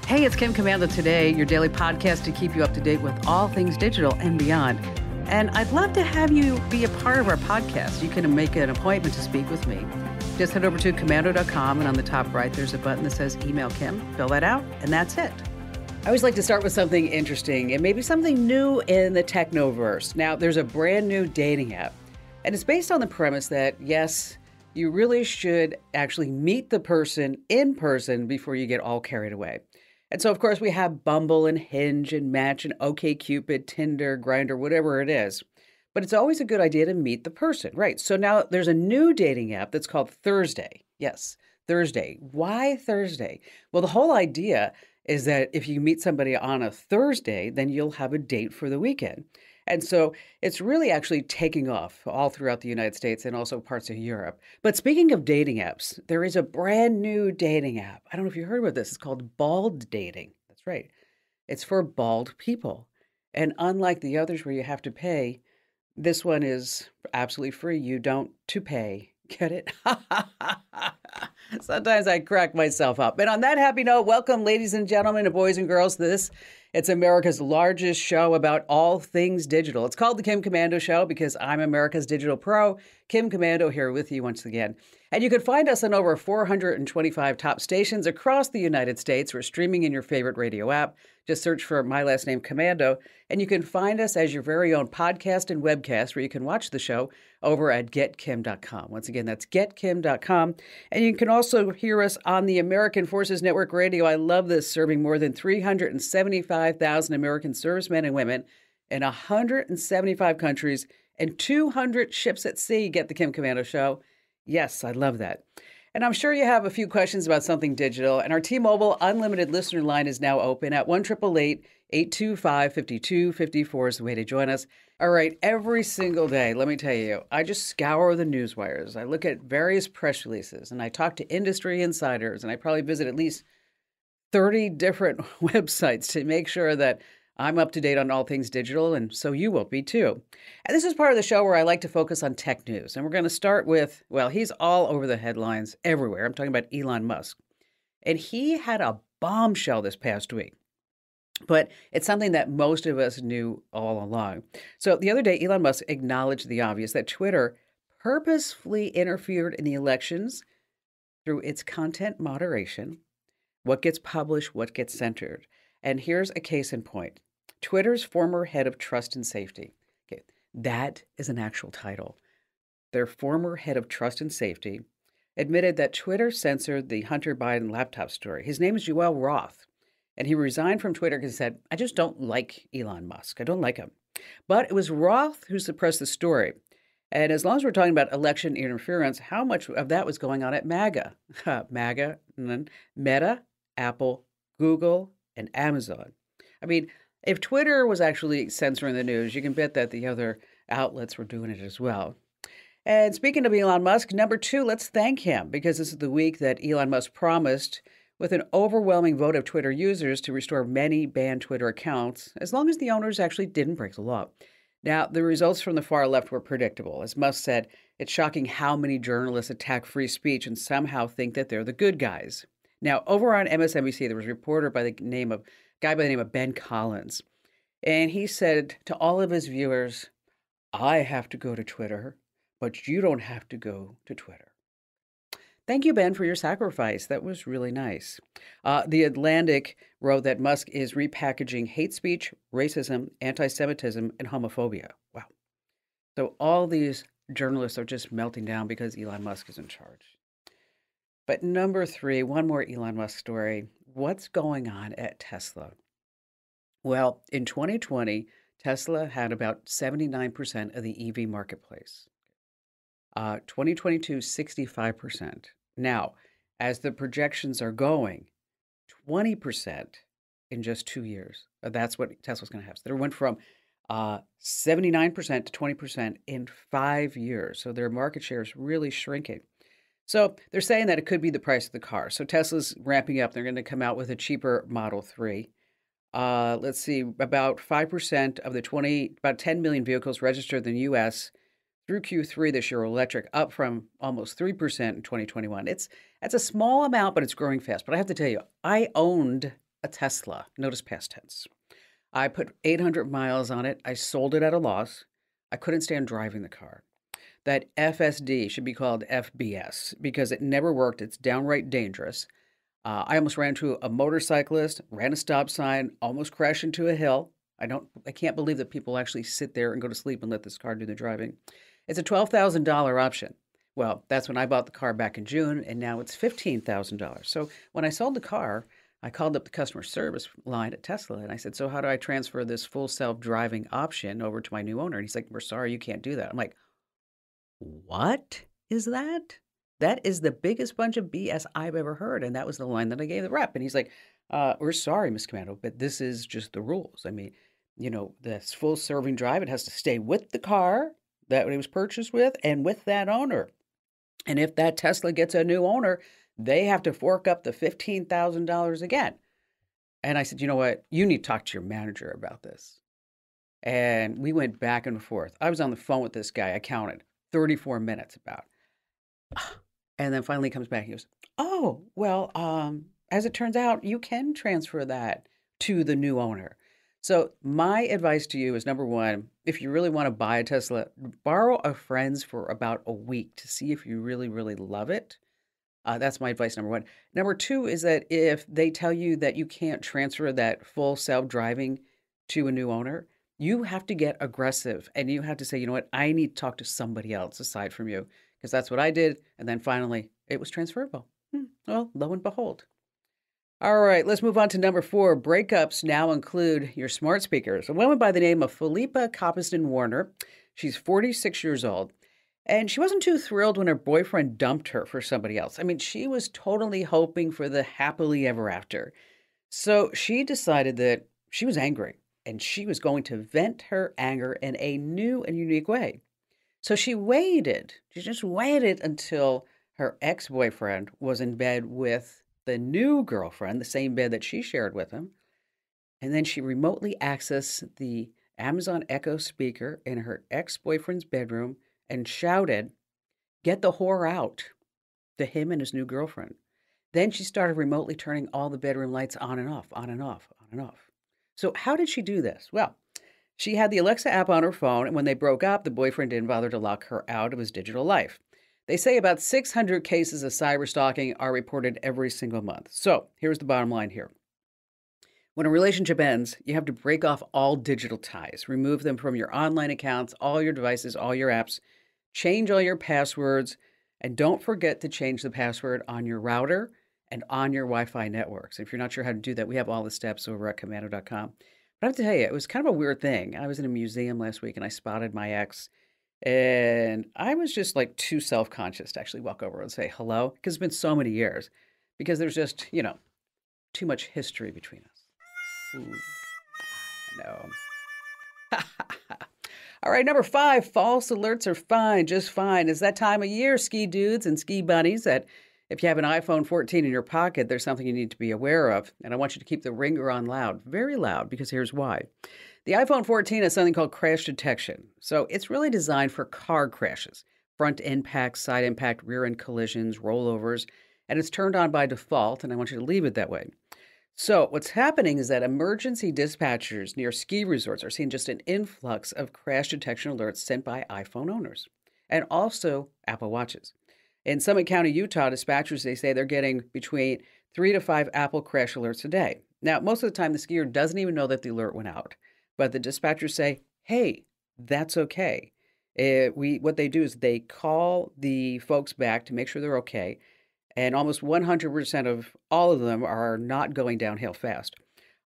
Hey, it's Kim Commando Today, your daily podcast to keep you up to date with all things digital and beyond. And I'd love to have you be a part of our podcast. You can make an appointment to speak with me. Just head over to commando.com, and on the top right, there's a button that says Email Kim. Fill that out, and that's it. I always like to start with something interesting and maybe something new in the technoverse. Now, there's a brand new dating app, and it's based on the premise that, yes, you really should actually meet the person in person before you get all carried away. And so, of course, we have Bumble and Hinge and Match and OkCupid, Tinder, Grindr, whatever it is. But it's always a good idea to meet the person, right? So now there's a new dating app that's called Thursday. Yes, Thursday. Why Thursday? Well, the whole idea is that if you meet somebody on a Thursday, then you'll have a date for the weekend. And so it's really actually taking off all throughout the United States and also parts of Europe. But speaking of dating apps, there is a brand new dating app. I don't know if you heard about this. It's called Bald Dating. That's right. It's for bald people. And unlike the others where you have to pay, this one is absolutely free. You don't to pay. Get it? Sometimes I crack myself up. And on that happy note, welcome, ladies and gentlemen, and boys and girls, to this. It's America's largest show about all things digital. It's called The Kim Commando Show because I'm America's digital pro. Kim Commando here with you once again. And you can find us on over 425 top stations across the United States. We're streaming in your favorite radio app. Just search for my last name, Commando. And you can find us as your very own podcast and webcast where you can watch the show over at getkim.com. Once again, that's getkim.com. And you can also hear us on the American Forces Network Radio. I love this, serving more than 375,000 American servicemen and women in 175 countries and 200 ships at sea. Get the Kim Commando Show. Yes, I love that. And I'm sure you have a few questions about something digital. And our T-Mobile Unlimited listener line is now open at 1-888-825-5254 is the way to join us. All right, every single day, let me tell you, I just scour the news wires. I look at various press releases, and I talk to industry insiders, and I probably visit at least 30 different websites to make sure that I'm up to date on all things digital, and so you will be too. And this is part of the show where I like to focus on tech news. And we're going to start with, well, he's all over the headlines everywhere. I'm talking about Elon Musk. And he had a bombshell this past week. But it's something that most of us knew all along. So the other day, Elon Musk acknowledged the obvious that Twitter purposefully interfered in the elections through its content moderation, what gets published, what gets censored. And here's a case in point. Twitter's former head of trust and safety. Okay, that is an actual title. Their former head of trust and safety admitted that Twitter censored the Hunter Biden laptop story. His name is Joel Roth, and he resigned from Twitter because he said, I just don't like Elon Musk. I don't like him. But it was Roth who suppressed the story. And as long as we're talking about election interference, how much of that was going on at MAGA? MAGA, and then Meta, Apple, Google, and Amazon. I mean, if Twitter was actually censoring the news, you can bet that the other outlets were doing it as well. And speaking of Elon Musk, number two, let's thank him because this is the week that Elon Musk promised, with an overwhelming vote of Twitter users, to restore many banned Twitter accounts, as long as the owners actually didn't break the law. Now, the results from the far left were predictable. As Musk said, it's shocking how many journalists attack free speech and somehow think that they're the good guys. Now, over on MSNBC, there was a reporter by the name of Ben Collins, and he said to all of his viewers, I have to go to Twitter, but you don't have to go to Twitter. Thank you, Ben, for your sacrifice. That was really nice. The Atlantic wrote that Musk is repackaging hate speech, racism, anti-Semitism, and homophobia. Wow. So all these journalists are just melting down because Elon Musk is in charge. But number three, one more Elon Musk story. What's going on at Tesla? Well, in 2020, Tesla had about 79% of the EV marketplace. 2022, 65%. Now, as the projections are going, 20% in just 2 years. That's what Tesla's going to have. So they went from 79% to 20% in 5 years. So their market share is really shrinking. So they're saying that it could be the price of the car. So Tesla's ramping up. They're going to come out with a cheaper Model 3. Let's see, about 5% of the about 10 million vehicles registered in the U.S. through Q3 this year are electric, up from almost 3% in 2021. That's a small amount, but it's growing fast. But I have to tell you, I owned a Tesla. Notice past tense. I put 800 miles on it. I sold it at a loss. I couldn't stand driving the car. That FSD should be called FBS because it never worked. It's downright dangerous. I almost ran into a motorcyclist, ran a stop sign, almost crashed into a hill. I can't believe that people actually sit there and go to sleep and let this car do the driving. It's a $12,000 option. Well, that's when I bought the car back in June, and now it's $15,000. So when I sold the car, I called up the customer service line at Tesla and I said, "So how do I transfer this full self-driving option over to my new owner?" And he's like, "We're sorry, you can't do that." I'm like, "What is that?" That is the biggest bunch of BS I've ever heard. And that was the line that I gave the rep. And he's like, "We're sorry, Miss Commando, but this is just the rules. I mean, this full serving drive, it has to stay with the car that it was purchased with and with that owner. And if that Tesla gets a new owner, they have to fork up the $15,000 again." And I said, "You know what? You need to talk to your manager about this." And we went back and forth. I was on the phone with this guy. I counted 34 minutes about. And then finally he comes back and he goes, "Oh, well, as it turns out, you can transfer that to the new owner." So my advice to you is, number one, if you really want to buy a Tesla, borrow a friend's for about a week to see if you really, really love it. That's my advice, number one. Number two is that if they tell you that you can't transfer that full self-driving to a new owner, you have to get aggressive and you have to say, "You know what, I need to talk to somebody else aside from you," because that's what I did. And then finally, it was transferable. Well, lo and behold. All right, let's move on to number 4. Breakups now include your smart speakers. A woman by the name of Philippa Copiston Warner. She's 46 years old. And she wasn't too thrilled when her boyfriend dumped her for somebody else. I mean, she was totally hoping for the happily ever after. So she decided that she was angry and she was going to vent her anger in a new and unique way. So she waited. She just waited until her ex-boyfriend was in bed with the new girlfriend, the same bed that she shared with him. And then she remotely accessed the Amazon Echo speaker in her ex-boyfriend's bedroom and shouted, "Get the whore out," to him and his new girlfriend. Then she started remotely turning all the bedroom lights on and off, on and off, on and off. So how did she do this? Well, she had the Alexa app on her phone, and when they broke up, the boyfriend didn't bother to lock her out of his digital life. They say about 600 cases of cyberstalking are reported every single month. So here's the bottom line here. When a relationship ends, you have to break off all digital ties, remove them from your online accounts, all your devices, all your apps, change all your passwords, and don't forget to change the password on your router and on your Wi-Fi networks. If you're not sure how to do that, we have all the steps over at commando.com. But I have to tell you, it was kind of a weird thing. I was in a museum last week and I spotted my ex, and I was just like too self-conscious to actually walk over and say hello because it's been so many years, because there's just, too much history between us. Ooh, no. All right, number 5, false alerts are fine, just fine. It's that time of year, ski dudes and ski bunnies, that if you have an iPhone 14 in your pocket, there's something you need to be aware of. And I want you to keep the ringer on loud, very loud, because here's why. The iPhone 14 has something called crash detection. So it's really designed for car crashes, front impact, side impact, rear end collisions, rollovers, and it's turned on by default, and I want you to leave it that way. So what's happening is that emergency dispatchers near ski resorts are seeing just an influx of crash detection alerts sent by iPhone owners and also Apple Watches. In Summit County, Utah, dispatchers, they say they're getting between 3 to 5 Apple crash alerts a day. Now, most of the time, the skier doesn't even know that the alert went out, but the dispatchers say, "Hey, that's okay." What they do is they call the folks back to make sure they're okay. And almost 100% of all of them are not going downhill fast.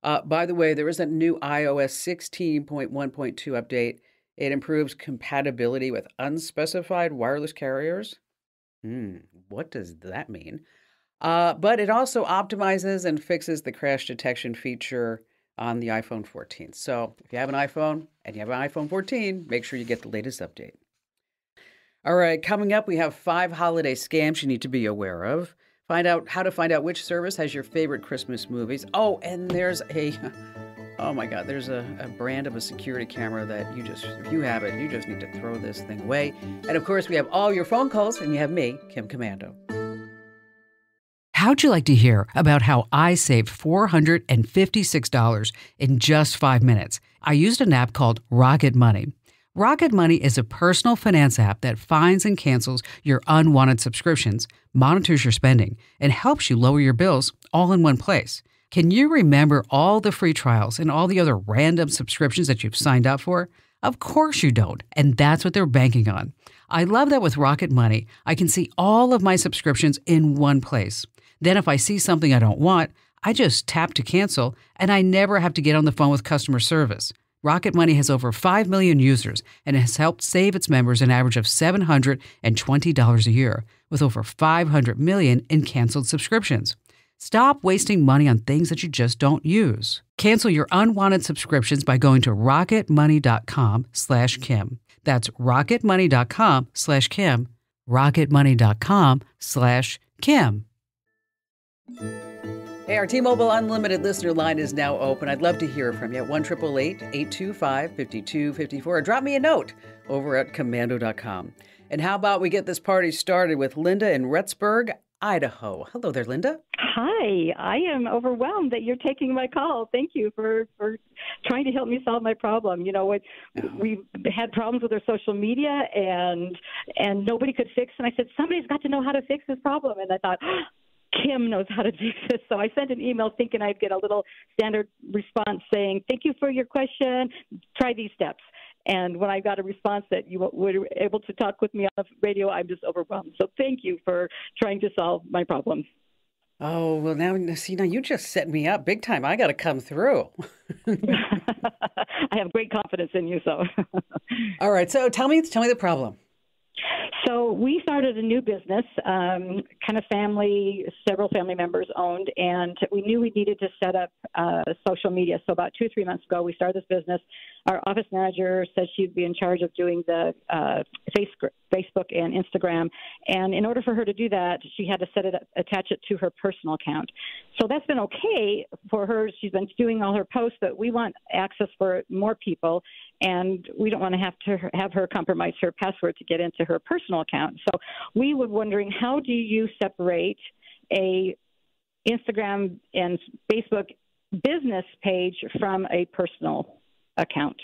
By the way, there is a new iOS 16.1.2 update. It improves compatibility with unspecified wireless carriers. What does that mean? But it also optimizes and fixes the crash detection feature on the iPhone 14. So if you have an iPhone and you have an iPhone 14, make sure you get the latest update. All right, coming up, we have 5 holiday scams you need to be aware of. Find out how to find out which service has your favorite Christmas movies. Oh, and there's oh my God, there's a brand of a security camera that if you have it, you just need to throw this thing away. And of course, we have all your phone calls, and you have me, Kim Commando. How'd you like to hear about how I saved $456 in just 5 minutes? I used an app called Rocket Money. Rocket Money is a personal finance app that finds and cancels your unwanted subscriptions, monitors your spending, and helps you lower your bills all in one place. Can you remember all the free trials and all the other random subscriptions that you've signed up for? Of course you don't, and that's what they're banking on. I love that with Rocket Money, I can see all of my subscriptions in one place. Then if I see something I don't want, I just tap to cancel, and I never have to get on the phone with customer service. Rocket Money has over 5 million users and has helped save its members an average of $720 a year, with over 500 million in canceled subscriptions. Stop wasting money on things that you just don't use. Cancel your unwanted subscriptions by going to rocketmoney.com/Kim. That's rocketmoney.com/Kim. rocketmoney.com/Kim. Hey, our T-Mobile Unlimited listener line is now open. I'd love to hear from you. 1-888-825-5254. Or drop me a note over at commando.com. And how about we get this party started with Linda in Rexburg, Idaho. Hello there, Linda. Hi. I am overwhelmed that you're taking my call. Thank you for trying to help me solve my problem. You know what? We've had problems with our social media and nobody could fix. And I said, somebody's got to know how to fix this problem. And I thought, Kim knows how to fix this. So I sent an email thinking I'd get a little standard response saying, thank you for your question. Try these steps. And when I got a response that you were able to talk with me on the radio, I'm just overwhelmed. So thank you for trying to solve my problem. Oh, well, now you just set me up big time. I got to come through. I have great confidence in you. So, all right. So tell me the problem. So we started a new business, kind of several family members owned, and we knew we needed to set up social media. So about 2-3 months ago, we started this business. Our office manager said she'd be in charge of doing the Facebook and Instagram. And in order for her to do that, she had to attach it to her personal account. So that's been okay for her. She's been doing all her posts, but we want access for more people. And we don't want to have her compromise her password to get into her personal account. So we were wondering, how do you separate a Instagram and Facebook business page from a personal account?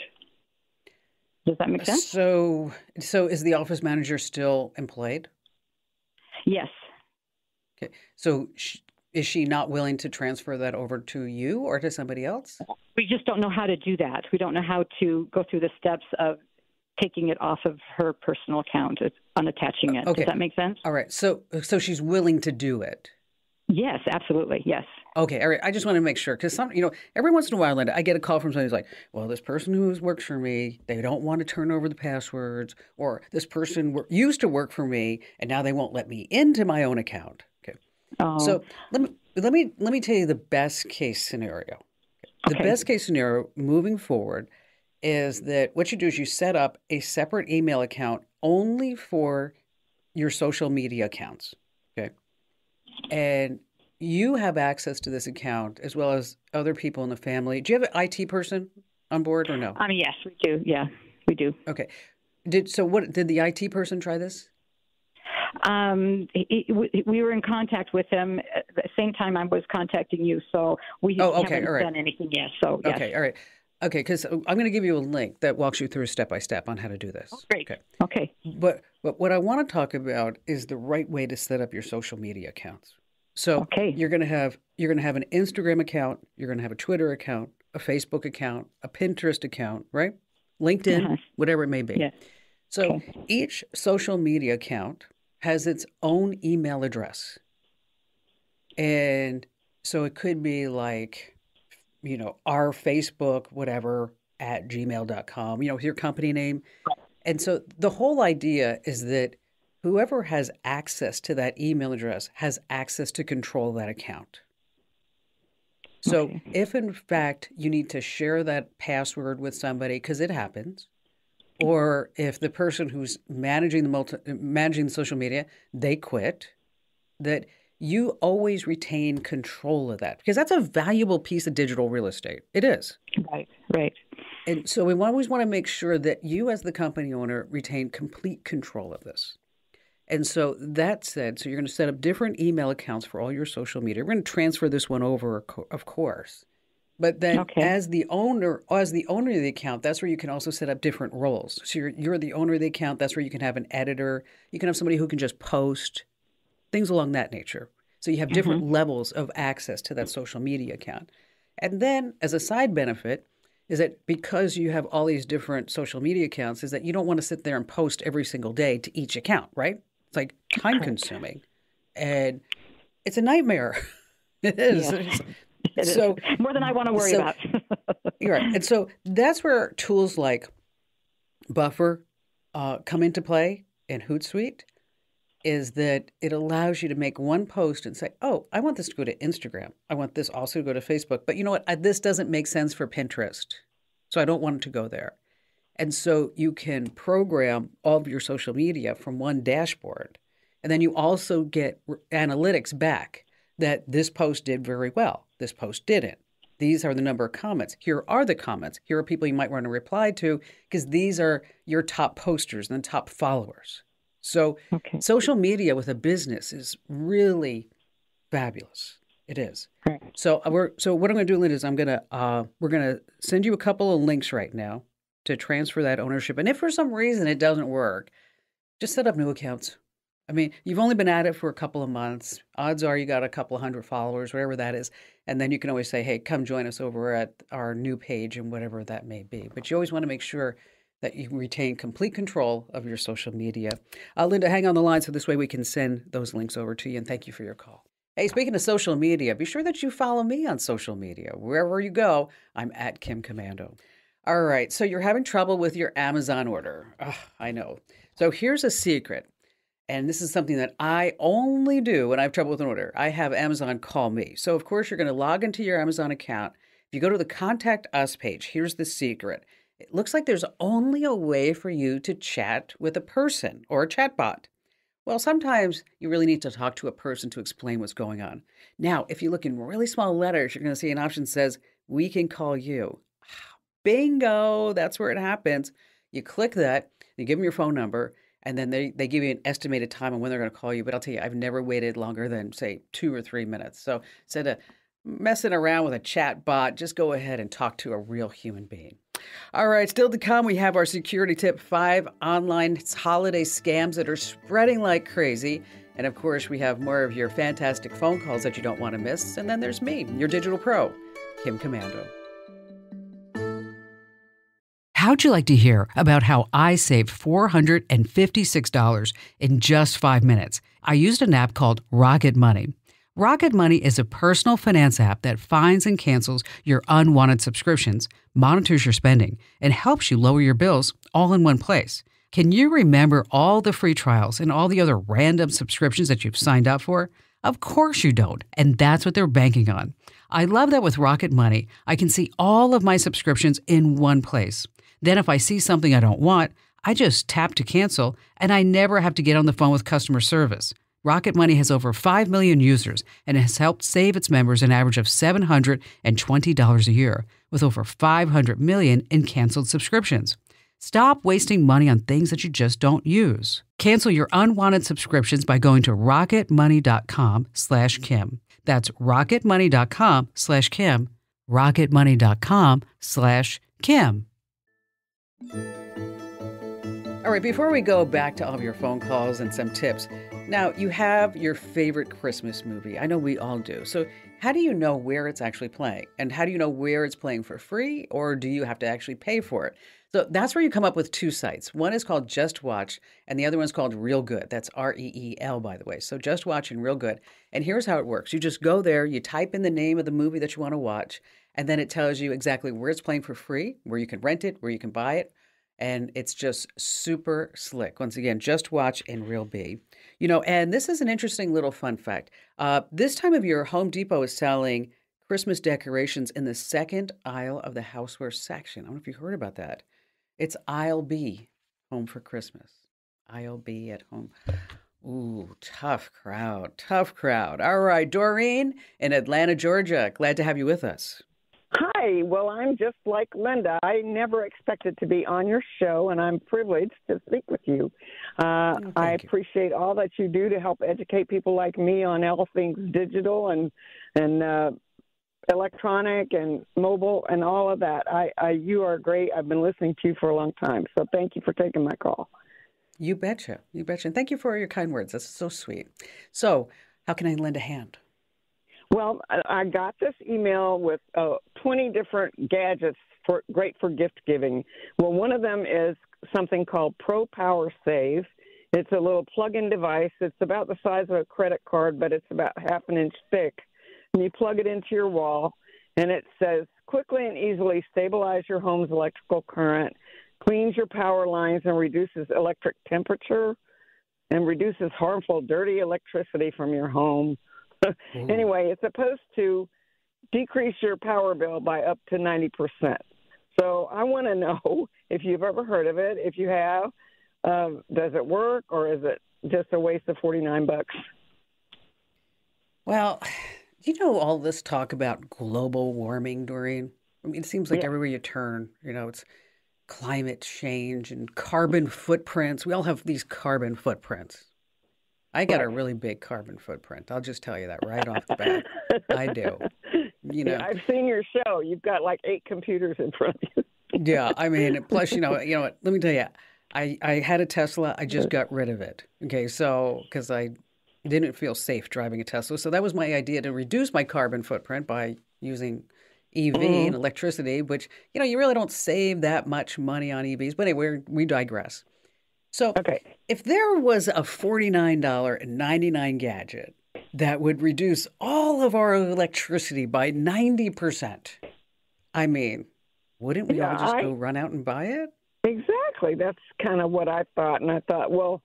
Does that make sense? So is the office manager still employed? Yes. Okay. So is she not willing to transfer that over to you or to somebody else? We just don't know how to do that. We don't know how to go through the steps of taking it off of her personal account, unattaching it. Okay. Does that make sense? All right. So she's willing to do it. Yes, absolutely. Yes. Okay. All right. I just want to make sure because every once in a while, Linda, I get a call from somebody who's like, well, this person who works for me, they don't want to turn over the passwords, or this person used to work for me and now they won't let me into my own account. Okay. Oh. So let me tell you the best case scenario. The best case scenario moving forward is that what you do is you set up a separate email account only for your social media accounts. Okay. And you have access to this account as well as other people in the family. Do you have an IT person on board or no? Yes, we do. Yeah, we do. Okay. Did the IT person try this? We were in contact with him at the same time I was contacting you, so we haven't done anything yet. So yes. Okay, all right. Okay, because I'm going to give you a link that walks you through step by step on how to do this. Oh, great. Okay. But what I want to talk about is the right way to set up your social media accounts. So you're going to have an Instagram account, you're going to have a Twitter account, a Facebook account, a Pinterest account, right? LinkedIn, whatever it may be. Yeah. So each social media account has its own email address. And so it could be like, our Facebook, whatever, at gmail.com, with your company name. And so the whole idea is that whoever has access to that email address has access to control that account. So if in fact you need to share that password with somebody, because it happens, or if the person who's managing the social media, they quit, that you always retain control of that because that's a valuable piece of digital real estate. It is. Right. And so we always want to make sure that you as the company owner retain complete control of this. And so that said, so you're going to set up different email accounts for all your social media. We're going to transfer this one over, of course. But then Okay. as the owner of the account, that's where you can also set up different roles. So you're the owner of the account. That's where you can have an editor. You can have somebody who can just post, things along that nature. So you have Hmm. different levels of access to that social media account. And then as a side benefit is that because you have all these different social media accounts, is that you don't want to sit there and post every single day to each account, right? It's like time Correct. consuming and it's a nightmare. It is. Yes, it is So, more than I want to worry so about. you're right. And so that's where tools like Buffer come into play in Hootsuite is that it allows you to make one post and say, oh, I want this to go to Instagram. I want this also to go to Facebook. But you know what? This doesn't make sense for Pinterest. So I don't want it to go there. And so you can program all of your social media from one dashboard. And then you also get analytics back that this post did very well. This post didn't. These are the number of comments. Here are the comments. Here are people you might want to reply to because these are your top posters and top followers. So Okay. social media with a business is really fabulous. It is. Correct. So what I'm going to do, Linda, is we're gonna send you a couple of links right now to transfer that ownership. And if for some reason it doesn't work, just set up new accounts. I mean, you've only been at it for a couple of months. Odds are you got a couple of hundred followers, whatever that is. And then you can always say, hey, come join us over at our new page and whatever that may be. But you always want to make sure that you retain complete control of your social media. Linda, hang on the line so this way we can send those links over to you. And thank you for your call. Hey, speaking of social media, be sure that you follow me on social media. Wherever you go, I'm at Kim Commando. All right, so you're having trouble with your Amazon order. Ugh, I know. So here's a secret. And this is something that I only do when I have trouble with an order. I have Amazon call me. So, of course, you're going to log into your Amazon account. If you go to the Contact Us page, here's the secret. It looks like there's only a way for you to chat with a person or a chatbot. Well, sometimes you really need to talk to a person to explain what's going on. Now, if you look in really small letters, you're going to see an option that says, we can call you. Bingo, that's where it happens. You click that, you give them your phone number, and then they give you an estimated time on when they're going to call you. But I'll tell you, I've never waited longer than, say, 2 or 3 minutes. So instead of messing around with a chat bot, just go ahead and talk to a real human being. All right, still to come, we have our security tip 5 online holiday scams that are spreading like crazy. And of course, we have more of your fantastic phone calls that you don't want to miss. And then there's me, your digital pro, Kim Commando. How'd you like to hear about how I saved $456 in just 5 minutes? I used an app called Rocket Money. Rocket Money is a personal finance app that finds and cancels your unwanted subscriptions, monitors your spending, and helps you lower your bills all in one place. Can you remember all the free trials and all the other random subscriptions that you've signed up for? Of course you don't, and that's what they're banking on. I love that with Rocket Money, I can see all of my subscriptions in one place. Then if I see something I don't want, I just tap to cancel, and I never have to get on the phone with customer service. Rocket Money has over 5 million users and has helped save its members an average of $720 a year, with over 500 million in canceled subscriptions. Stop wasting money on things that you just don't use. Cancel your unwanted subscriptions by going to rocketmoney.com/Kim. That's rocketmoney.com/Kim. rocketmoney.com/Kim. All right, before we go back to all of your phone calls and some tips, now you have your favorite Christmas movie. I know we all do. So how do you know where it's actually playing? And how do you know where it's playing for free, or do you have to actually pay for it? So that's where you come up with 2 sites. One is called Just Watch, and the other one's called Real Good. That's REEL, by the way. So Just Watch and Real Good. And here's how it works. You just go there, you type in the name of the movie that you want to watch, and then it tells you exactly where it's playing for free, where you can rent it, where you can buy it. And it's just super slick. Once again, Just Watch and Real B. And this is an interesting little fun fact. This time of year, Home Depot is selling Christmas decorations in the second aisle of the houseware section. I don't know if you heard about that. It's aisle B, Home for Christmas. Aisle B at home. Ooh, tough crowd, tough crowd. All right, Doreen in Atlanta, Georgia. Glad to have you with us. Hi. Well, I'm just like Linda. I never expected to be on your show, and I'm privileged to speak with you. Oh, I thank you. appreciate all that you do to help educate people like me on all things digital and electronic and mobile and all of that. You are great. I've been listening to you for a long time, so thank you for taking my call. You betcha. You betcha. And thank you for your kind words. That's so sweet. So, how can I lend a hand? Well, I got this email with 20 different gadgets great for gift giving. Well, one of them is something called Pro Power Save. It's a little plug-in device. It's about the size of a credit card, but it's about half an inch thick. And you plug it into your wall, and it says, quickly and easily stabilize your home's electrical current, cleans your power lines, and reduces electric temperature, and reduces harmful, dirty electricity from your home. Ooh. Anyway, it's supposed to decrease your power bill by up to 90%. So I want to know if you've ever heard of it. If you have, does it work, or is it just a waste of $49? Well, you know all this talk about global warming, Doreen? I mean, it seems like Yeah. everywhere you turn, it's climate change and carbon footprints. We all have these carbon footprints. I got a Right. really big carbon footprint. I'll just tell you that right off the bat. I do. You Yeah, know, I've seen your show. You've got like 8 computers in front of yeah. I mean, plus, what? Let me tell you, I had a Tesla. I just you. got rid of it. Okay, so because I didn't feel safe driving a Tesla, so that was my idea to reduce my carbon footprint by using EV and Mm, electricity. Which you really don't save that much money on EVs. But anyway, we digress. So, okay. if there was a $49.99 gadget that would reduce all of our electricity by 90%, I mean, wouldn't we Yeah, all just I go run out and buy it? exactly. That's kind of what I thought, and I thought, well,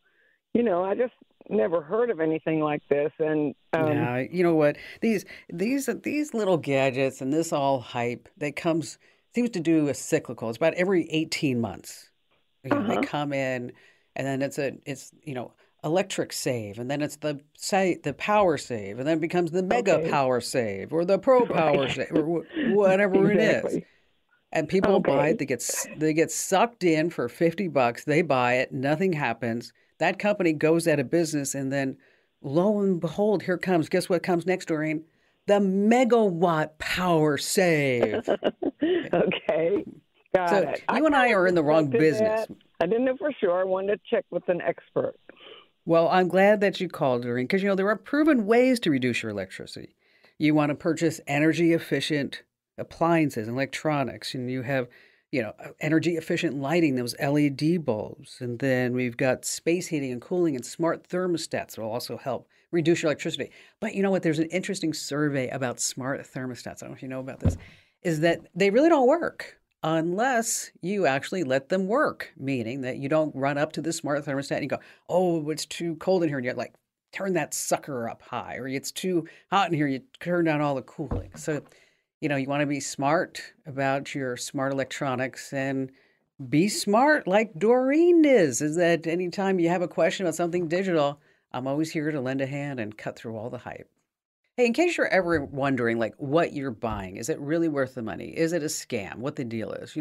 I just never heard of anything like this, and Now, you know what? These little gadgets and this all hype that comes seems to do a cyclical. It's about every 18 months. They uh-huh. come in, and then it's electric save, and then it's the power save, and then it becomes the mega Okay. power save or the pro power Right. save or whatever it is. Exactly. And people buy it. Okay. They get sucked in for $50. They buy it. Nothing happens. That company goes out of business, and then lo and behold, here comes. Guess what comes next, Doreen? The megawatt power save. Okay. Got So it. I you and I kind are of in the wrong suspected business. that. I didn't know for sure. I wanted to check with an expert. Well, I'm glad that you called, Doreen, because there are proven ways to reduce your electricity. You want to purchase energy efficient appliances and electronics, and you have, energy efficient lighting, those LED bulbs. And then we've got space heating and cooling and smart thermostats that will also help reduce your electricity. But you know what? There's an interesting survey about smart thermostats. I don't know if you know about this, is that they really don't work unless you actually let them work, meaning that you don't run up to the smart thermostat and you go, oh, it's too cold in here. And you like turn that sucker up high, or it's too hot in here. You turn down all the cooling. So, you want to be smart about your smart electronics and be smart like Doreen is that anytime you have a question about something digital, I'm always here to lend a hand and cut through all the hype. Hey, in case you're ever wondering, like, what you're buying, is it really worth the money? Is it a scam? What the deal is?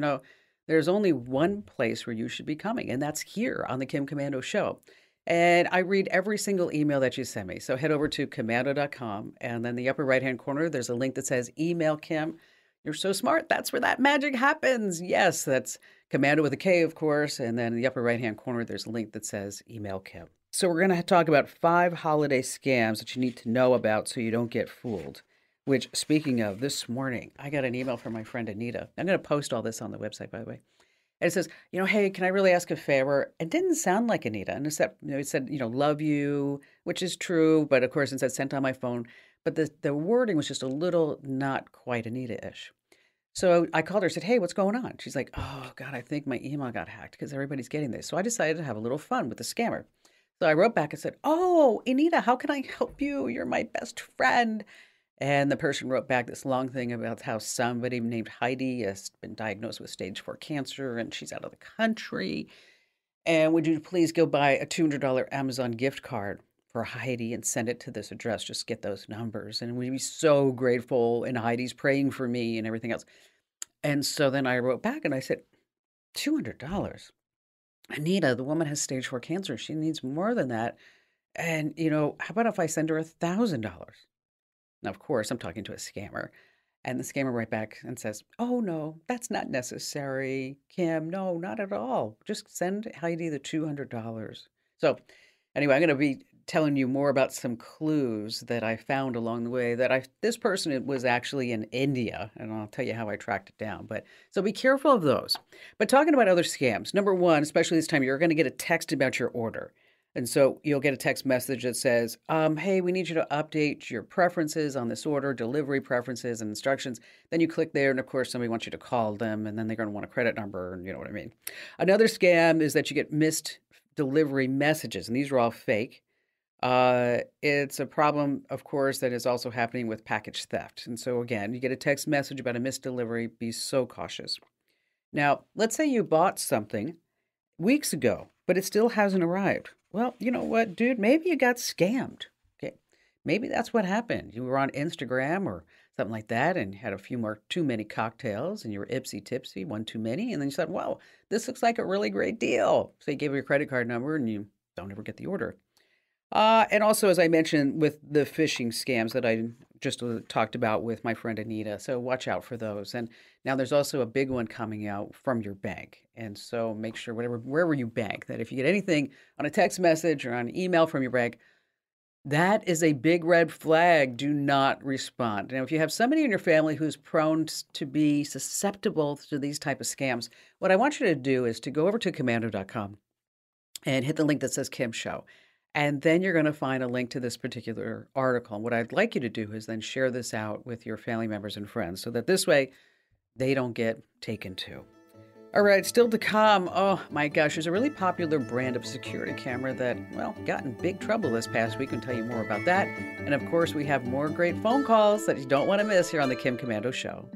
There's only one place where you should be coming, and that's here on the Kim Commando Show. And I read every single email that you send me. So head over to commando.com, and then the upper right hand corner, there's a link that says Email Kim. You're so smart. That's where that magic happens. Yes, that's Commando with a K, of course. And then in the upper right hand corner, there's a link that says Email Kim. So we're going to talk about 5 holiday scams that you need to know about so you don't get fooled. Which, speaking of, this morning, I got an email from my friend Anita. I'm going to post all this on the website, by the way. And it says, hey, can I really ask a favor? It didn't sound like Anita. And it said, love you, which is true. But of course, it said sent on my phone. But the wording was just a little not quite Anita-ish. So I called her and said, hey, what's going on? She's like, oh, God, I think my email got hacked because everybody's getting this. So I decided to have a little fun with the scammer. So I wrote back and said, oh, Anita, how can I help you? You're my best friend. And the person wrote back this long thing about how somebody named Heidi has been diagnosed with stage 4 cancer and she's out of the country. And would you please go buy a $200 Amazon gift card for Heidi and send it to this address. Just get those numbers. And we'd be so grateful. And Heidi's praying for me and everything else. And so then I wrote back and I said, $200. Anita, the woman has stage 4 cancer. She needs more than that. And, how about if I send her $1,000? Now, of course, I'm talking to a scammer. And the scammer right back and says, oh, no, that's not necessary, Kim. No, not at all. Just send Heidi the $200. So anyway, I'm going to be telling you more about some clues that I found along the way this person was actually in India, and I'll tell you how I tracked it down. But so be careful of those. But talking about other scams, number one, especially this time, you're going to get a text about your order. And so you'll get a text message that says, hey, we need you to update your preferences on this order, delivery preferences and instructions. Then you click there, and of course, somebody wants you to call them, and then they're going to want a credit number, and you know what I mean. Another scam is that you get missed delivery messages, and these are all fake. It's a problem, of course, that is also happening with package theft. And so again, you get a text message about a missed delivery, be so cautious. Now, let's say you bought something weeks ago, but it still hasn't arrived. Well, you know what, dude? Maybe you got scammed. Okay. Maybe that's what happened. You were on Instagram or something like that and had a few too many cocktails and you were ipsy-tipsy, one too many. And then you said, wow, this looks like a really great deal. So you gave her your credit card number and you don't ever get the order. And also, as I mentioned, with the phishing scams that I just talked about with my friend Anita. So watch out for those. And now there's also a big one coming out from your bank. And so make sure wherever you bank, that if you get anything on a text message or on an email from your bank, that is a big red flag. Do not respond. Now, if you have somebody in your family who's prone to be susceptible to these type of scams, what I want you to do is to go over to commando.com and hit the link that says Kim Show. And then you're going to find a link to this particular article. And what I'd like you to do is then share this out with your family members and friends so that this way they don't get taken to. All right, still to come. Oh my gosh, there's a really popular brand of security camera that, well, got in big trouble this past week. I'll tell you more about that. And of course, we have more great phone calls that you don't want to miss here on the Kim Komando Show.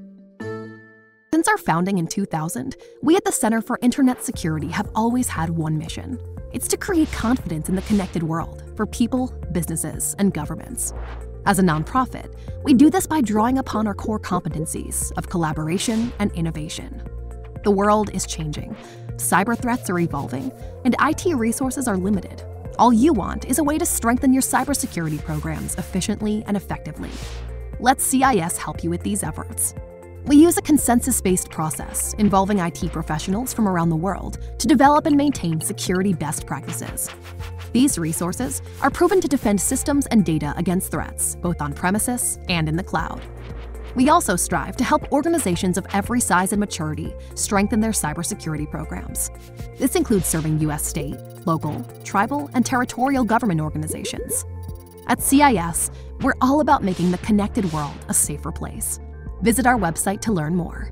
Since our founding in 2000, we at the Center for Internet Security have always had one mission. It's to create confidence in the connected world for people, businesses, and governments. As a nonprofit, we do this by drawing upon our core competencies of collaboration and innovation. The world is changing, cyber threats are evolving, and IT resources are limited. All you want is a way to strengthen your cybersecurity programs efficiently and effectively. Let CIS help you with these efforts. We use a consensus-based process involving IT professionals from around the world to develop and maintain security best practices. These resources are proven to defend systems and data against threats, both on premises and in the cloud. We also strive to help organizations of every size and maturity strengthen their cybersecurity programs. This includes serving U.S. state, local, tribal, and territorial government organizations. At CIS, we're all about making the connected world a safer place. Visit our website to learn more.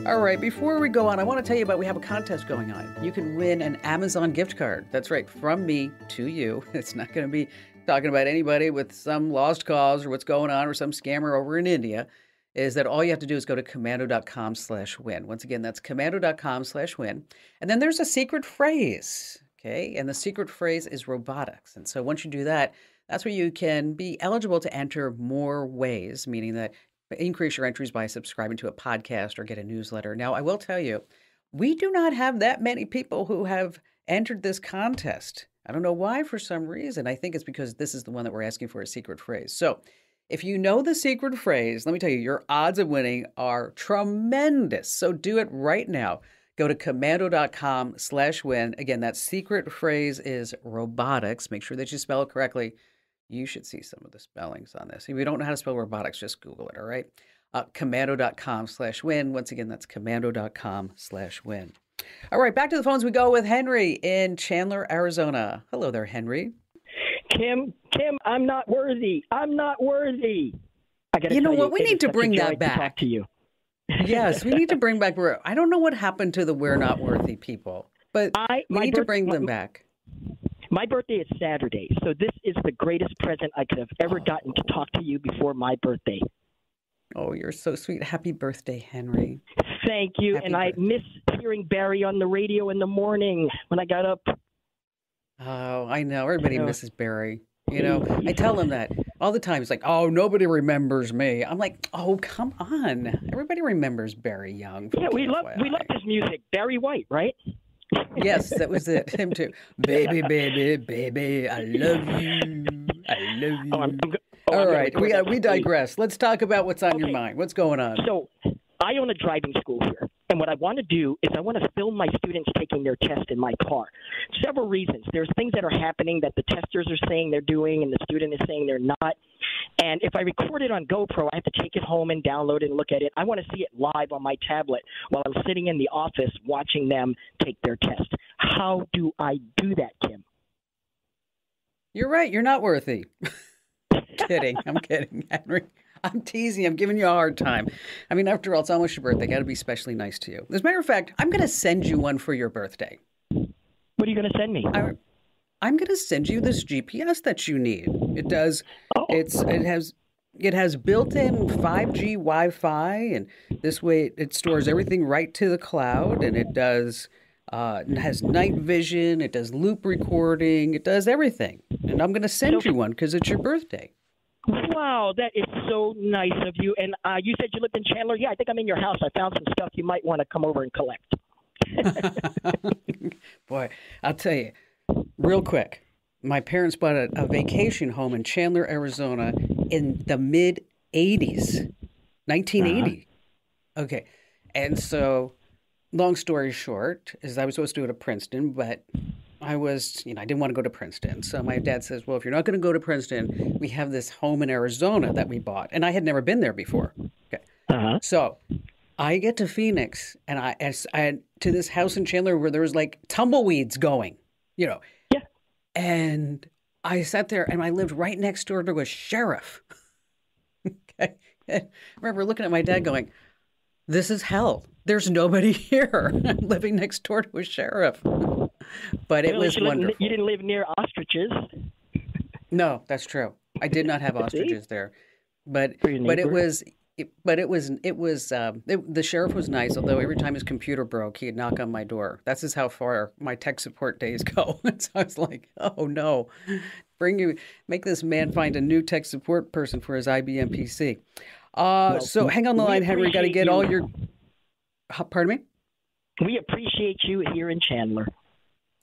All right, before we go on, I want to tell you we have a contest going on. You can win an Amazon gift card. That's right, from me to you. It's not going to be talking about anybody with some lost cause or what's going on or some scammer over in India. Is that all you have to do is go to commando.com/win. Once again, that's commando.com/win. And then there's a secret phrase, okay? And the secret phrase is robotics. And so once you do that, that's where you can be eligible to enter more ways, meaning that increase your entries by subscribing to a podcast or get a newsletter. Now, I will tell you, we do not have that many people who have entered this contest. I don't know why for some reason. I think it's because this is the one that we're asking for a secret phrase. So if you know the secret phrase, let me tell you, your odds of winning are tremendous. So do it right now. Go to commando.com/win. Again, that secret phrase is robotics. Make sure that you spell it correctly. You should see some of the spellings on this. If you don't know how to spell robotics, just Google it, all right? Commando.com/win. Once again, that's commando.com/win. All right, back to the phones we go with Henry in Chandler, Arizona. Hello there, Henry. Kim, I'm not worthy. I'm not worthy. I got to You know tell what? We need to bring that to back. talk to you. Yes, we need to bring back. I don't know what happened to the we're not worthy people, but we need to bring them back. My birthday is Saturday, so this is the greatest present I could have ever gotten to talk to you before my birthday. Oh, you're so sweet. Happy birthday, Henry. Thank you. Happy and I birthday. miss hearing Barry on the radio in the morning when I got up. Oh, I know. Everybody So, misses Barry. I tell him that all the time. He's like, "Oh, nobody remembers me." I'm like, "Oh, come on. Everybody remembers Barry Young from yeah, we love KFYI." his music. Barry White, right? Yes, that was it. Him too. Baby, baby, baby, I love you. I love Oh, you. I'm All going to right, record that we song. digress. Let's talk about what's on your Okay, mind. What's going on? so I own a driving school here. And what I want to do is I want to film my students taking their test in my car. Several reasons. There's things that are happening that the testers are saying they're doing and the student is saying they're not. And if I record it on GoPro, I have to take it home and download it and look at it. I want to see it live on my tablet while I'm sitting in the office watching them take their test. How do I do that, Kim? You're right. You're not worthy. Kidding. I'm kidding, Henry. I'm teasing. I'm giving you a hard time. I mean, after all, it's almost your birthday. Got to be especially nice to you. As a matter of fact, I'm going to send you one for your birthday. What are you going to send me? I'm going to send you this GPS that you need. It does. Oh. It has built-in 5G Wi-Fi, and this way it stores everything right to the cloud, and it does. It has night vision. It does loop recording. It does everything. And I'm going to send you one because it's your birthday. Wow, that is so nice of you. And you said you lived in Chandler. Yeah, I think I'm in your house. I found some stuff you might want to come over and collect. Boy, I'll tell you, real quick. My parents bought a vacation home in Chandler, Arizona in the mid 80s, 1980. Okay. And so, long story short, is I was supposed to go to Princeton, but I was, I didn't want to go to Princeton. So my dad says, well, if you're not going to go to Princeton, we have this home in Arizona that we bought. And I had never been there before. Okay. So I get to Phoenix and I to this house in Chandler where there was like tumbleweeds going, Yeah. And I sat there and I lived right next door to a sheriff. Okay. I remember looking at my dad going, this is hell. There's nobody here. I'm living next door to a sheriff. But it was wonderful. You didn't live near ostriches. No, that's true. I did not have ostriches there. But For your but it neighbor? was the sheriff was nice, although every time his computer broke, he'd knock on my door. That's just how far my tech support days go. And so I was like, oh no, make this man find a new tech support person for his IBM PC. So hang on the line, Henry. Got to get all your. Pardon me? We appreciate you here in Chandler.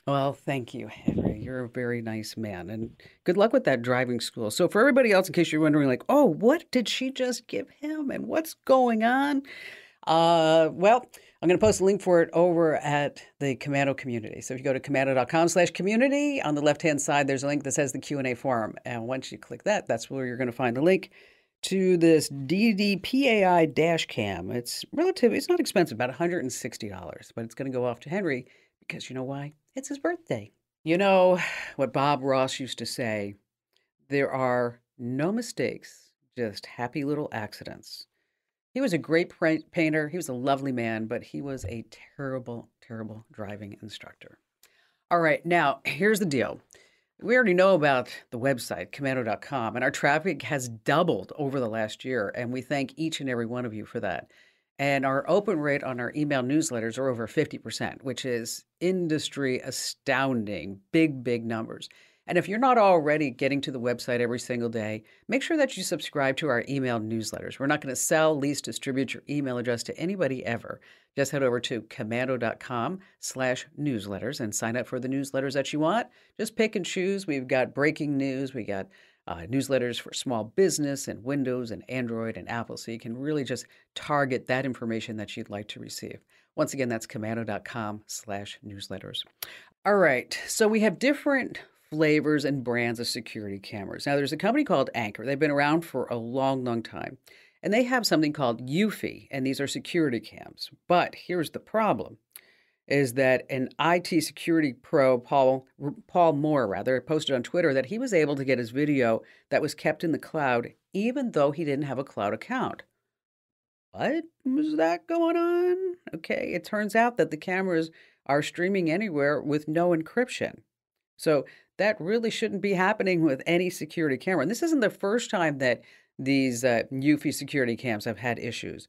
Well, thank you, Henry. You're a very nice man. And good luck with that driving school. So for everybody else, in case you're wondering, like, oh, what did she just give him and what's going on? Well, I'm going to post a link for it over at the Commando community. So if you go to commando.com/community, on the left-hand side, there's a link that says the Q&A forum. And once you click that, that's where you're going to find the link to this DDPAI dash cam. It's not expensive, about $160, but it's going to go off to Henry because you know why? It's his birthday. You know what Bob Ross used to say, there are no mistakes, just happy little accidents. He was a great painter. He was a lovely man, but he was a terrible, terrible driving instructor. All right, now here's the deal. We already know about the website, commando.com, and our traffic has doubled over the last year, and we thank each and every one of you for that. And our open rate on our email newsletters are over 50%, which is industry astounding, big, big numbers. And if you're not already getting to the website every single day, make sure that you subscribe to our email newsletters. We're not going to sell, lease, distribute your email address to anybody ever. Just head over to commando.com/newsletters and sign up for the newsletters that you want. Just pick and choose. We've got breaking news. We got newsletters for small business and Windows and Android and Apple. So you can really just target that information that you'd like to receive. Once again, that's commando.com/newsletters. All right. So we have different flavors and brands of security cameras. Now, there's a company called Anchor. They've been around for a long, long time. And they have something called Eufy, and these are security cams. But here's the problem, is that an IT security pro, Paul Moore, posted on Twitter that he was able to get his video that was kept in the cloud, even though he didn't have a cloud account. What was that going on? Okay, it turns out that the cameras are streaming anywhere with no encryption. So that really shouldn't be happening with any security camera. And this isn't the first time that these Eufy security cams have had issues.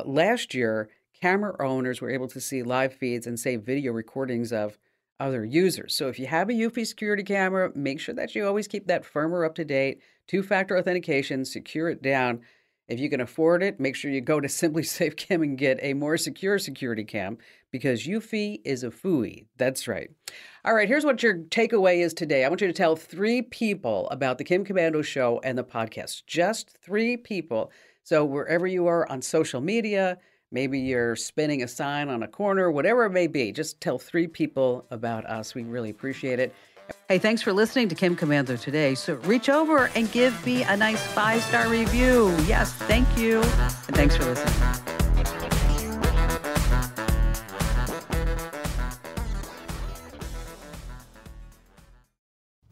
Last year, camera owners were able to see live feeds and save video recordings of other users. So if you have a Eufy security camera, make sure that you always keep that firmware up to date, two-factor authentication, secure it down. If you can afford it, make sure you go to Simply Safe Cam and get a more secure security cam because Eufy is a phooey. That's right. All right, here's what your takeaway is today. I want you to tell 3 people about the Kim Komando Show and the podcast. Just 3 people. So wherever you are on social media, maybe you're spinning a sign on a corner, whatever it may be, just tell 3 people about us. We really appreciate it. Hey, thanks for listening to Kim Komando today. So reach over and give me a nice 5-star review. Yes, thank you. And thanks for listening.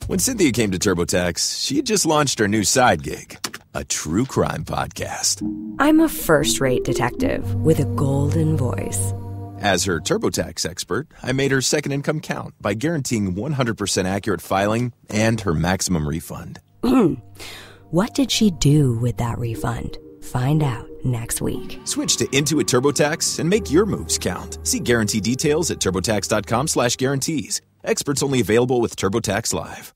When Cynthia came to TurboTax, she had just launched her new side gig, a true crime podcast. I'm a first-rate detective with a golden voice. As her TurboTax expert, I made her second income count by guaranteeing 100% accurate filing and her maximum refund. What did she do with that refund? Find out next week. Switch to Intuit TurboTax and make your moves count. See guarantee details at turbotax.com/guarantees. Experts only available with TurboTax Live.